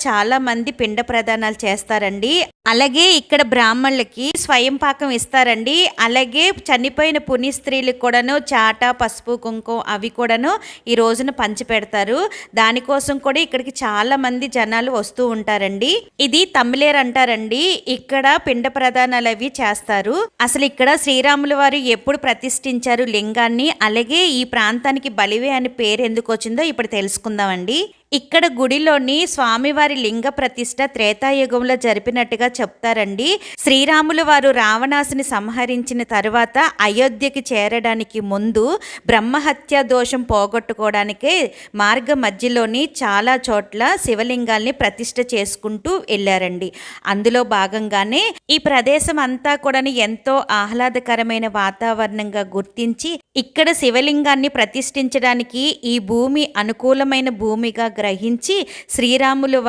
చాలా మంది పిండ ప్రదానాలు చేస్తారండి. అలాగే ఇక్కడ బ్రాహ్మణులకి స్వయం పాకం ఇస్తారండి. అలాగే చనిపోయిన పుణ్య స్త్రీలకు కూడాను చాట, పసుపు, కుంకుమ అవి కూడాను ఈ రోజున పంచిపెడతారు. దానికోసం కూడా ఇక్కడికి చాలా మంది జనాలు వస్తూ ఉంటారండి. ఇది తమ్మిలేరు అంటారండి. ఇక్కడ పిండ ప్రదానాలు అవి చేస్తారు. అసలు ఇక్కడ శ్రీరాముల వారు ఎప్పుడు ప్రతిష్ఠించారు లింగాన్ని, అలాగే ఈ ప్రాంతానికి బలివే అని పేరు ఎందుకు వచ్చిందో ఇప్పుడు తెలుసుకుందామండి. ఇక్కడ గుడిలోని స్వామివారి లింగ ప్రతిష్ఠ త్రేతాయుగంలో జరిపినట్టుగా చెప్తారండి. శ్రీరాములు వారు రావణాసుని సంహరించిన తరువాత అయోధ్యకి చేరడానికి ముందు బ్రహ్మహత్య దోషం పోగొట్టుకోవడానికే మార్గ మధ్యలోని చాలా చోట్ల శివలింగాల్ని ప్రతిష్ఠ చేసుకుంటూ వెళ్ళారండి. అందులో భాగంగానే ఈ ప్రదేశం అంతా కూడా ఎంతో ఆహ్లాదకరమైన వాతావరణంగా గుర్తించి ఇక్కడ శివలింగాన్ని ప్రతిష్ఠించడానికి ఈ భూమి అనుకూలమైన భూమిగా గ్రహించి శ్రీరాములు